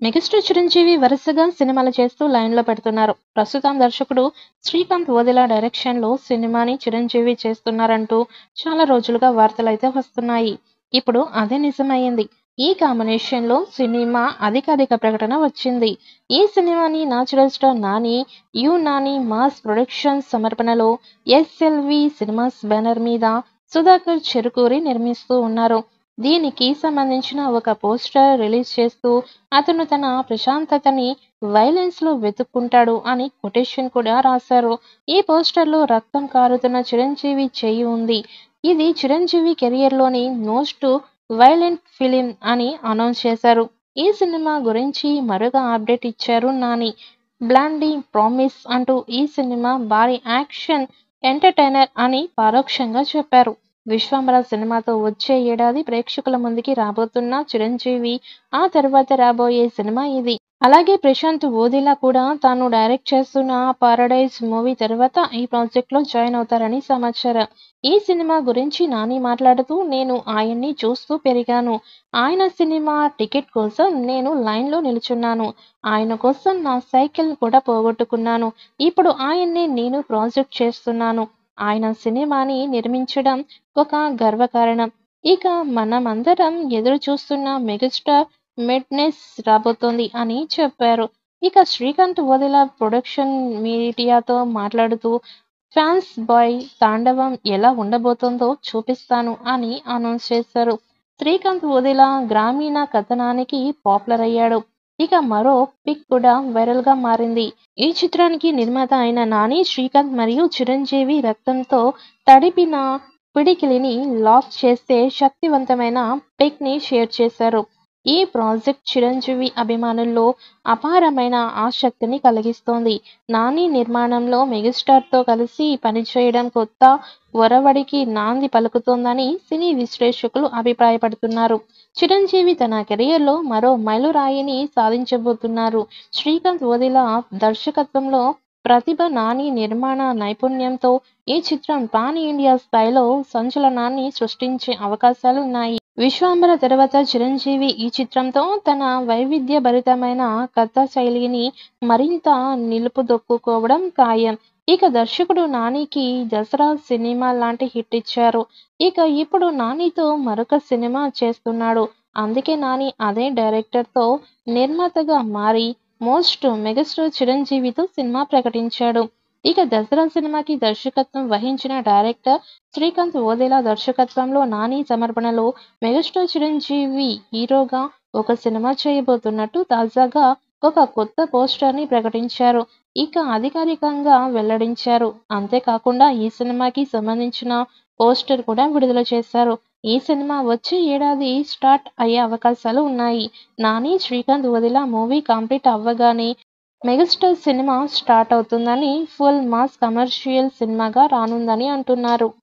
Megastar Chiranjeevi వరుసగా సినిమాలు చేస్తూ లైన్లో పెడుతున్నారు. ప్రస్తుతం దర్శకుడు శ్రీకాంత్ వదిలా డైరెక్షన్లో సినిమాని చిరంజీవి చేస్తున్నారంటూ చాలా రోజులుగా వార్తలైతే వస్తున్నాయి. ఇప్పుడు అదే నిజమయ్యింది. ఈ కాంబినేషన్లో సినిమా అధికారిక ప్రకటన వచ్చింది. ఈ సినిమాని natural star Nani, unanimous productions సమర్పణలో ఎస్ఎల్వి సినిమాస్ బ్యానర్ మీద సుధాకర్ చెరుకూరి నిర్మిస్తూ ఉన్నారు. దీనికి సంబంధించిన ఒక పోస్టర్ రిలీజ్ చేస్తూ అతను తన ప్రశాంతతని వైలెన్స్‌లో వెతుక్కుంటాడు అని కొటేషన్ కూడా రాశారు. ఈ పోస్టర్‌లో రక్తం కారుతున్న చిరంజీవి చెయ్యి ఉంది. ఇది చిరంజీవి కెరియర్‌లోని మోస్ట్ వైలెంట్ ఫిల్మ్ అని అనౌన్స్ చేశారు. ఈ సినిమా గురించి మరొక అప్డేట్ ఇచ్చారు నాని. బ్లాడీ ప్రామిస్ అంటూ ఈ సినిమా భారీ యాక్షన్ ఎంటర్‌టైనర్ అని పరోక్షంగా చెప్పారు. విశ్వంబర సినిమాతో వచ్చే ఏడాది ప్రేక్షకుల ముందుకి రాబోతున్న చిరంజీవి ఆ తర్వాత రాబోయే సినిమా ఇది. అలాగే ప్రశాంత్ ఓదెలా కూడా తాను డైరెక్ట్ చేస్తున్న పారడైజ్ మూవీ తర్వాత ఈ ప్రాజెక్ట్లో జాయిన్ అవుతారని సమాచారం. ఈ సినిమా గురించి నాని మాట్లాడుతూ, నేను ఆయన్ని చూస్తూ పెరిగాను. ఆయన సినిమా టికెట్ కోసం నేను లైన్లో నిలుచున్నాను. ఆయన కోసం నా సైకిల్ కూడా పోగొట్టుకున్నాను. ఇప్పుడు ఆయన్నే నేను ప్రాజెక్ట్ చేస్తున్నాను. ఆయన సినిమాని నిర్మించడం ఒక గర్వకారణం. ఇక మనమందరం ఎదురు చూస్తున్న మెగాస్టార్ మెడ్నెస్ రాబోతోంది అని చెప్పారు. ఇక శ్రీకాంత్ వదిలా ప్రొడక్షన్ మీడియాతో మాట్లాడుతూ ఫ్యాన్స్ బాయ్ తాండవం ఎలా ఉండబోతోందో చూపిస్తాను అని అనౌన్స్ చేశారు. శ్రీకాంత్ వదిలా గ్రామీణ కథనానికి పాపులర్ అయ్యాడు. ఇక మరో పిక్ కూడా వైరల్ గా మారింది. ఈ చిత్రానికి నిర్మాత అయిన నాని, శ్రీకాంత్ మరియు చిరంజీవి రక్తంతో తడిపిన పిడికిలిని లాక్ చేసే శక్తివంతమైన పిక్ ని షేర్ చేశారు. ఈ ప్రాజెక్ట్ చిరంజీవి అభిమానుల్లో అపారమైన ఆసక్తిని కలిగిస్తోంది. నాని నిర్మాణంలో మెగాస్టార్తో కలిసి పనిచేయడం కొత్త ఒరవడికి నాంది పలుకుతోందని సినీ విశ్లేషకులు అభిప్రాయపడుతున్నారు. చిరంజీవి తన కెరియర్లో మరో మైలురాయిని సాధించబోతున్నారు. శ్రీకాంత్ వదిలా దర్శకత్వంలో ప్రతిభ, నాని నిర్మాణ నైపుణ్యంతో ఈ చిత్రం పాన్ ఇండియా స్థాయిలో సంచలనాన్ని సృష్టించే అవకాశాలున్నాయి. విశ్వంబర తర్వాత చిరంజీవి ఈ చిత్రంతో తన వైవిధ్యభరితమైన కథా శైలిని మరింత నిలుపుదొక్కుకోవడం ఖాయం. ఇక దర్శకుడు నానికి దసరా సినిమా లాంటి హిట్ ఇచ్చారు. ఇక ఇప్పుడు నానితో మరొక సినిమా చేస్తున్నాడు. అందుకే నాని అదే డైరెక్టర్తో నిర్మాతగా మారి మోస్ట్ మెగాస్టార్ చిరంజీవితో సినిమా ప్రకటించాడు. ఇక దసరా సినిమాకి దర్శకత్వం వహించిన డైరెక్టర్ శ్రీకాంత్ ఓదెలా దర్శకత్వంలో నాని సమర్పణలో మెగాస్టార్ చిరంజీవి హీరోగా ఒక సినిమా చేయబోతున్నట్టు తాజాగా ఒక కొత్త పోస్టర్ని ప్రకటించారు. ఇక అధికారికంగా వెల్లడించారు. అంతేకాకుండా ఈ సినిమాకి సంబంధించిన పోస్టర్ కూడా విడుదల చేశారు. ఈ సినిమా వచ్చే ఏడాది స్టార్ట్ అయ్యే అవకాశాలు ఉన్నాయి. నాని, శ్రీకాంత్ వదిలా మూవీ కంప్లీట్ అవ్వగానే మెగాస్టార్ సినిమా స్టార్ట్ అవుతుందని, ఫుల్ మాస్ కమర్షియల్ సినిమాగా రానుందని అంటున్నారు.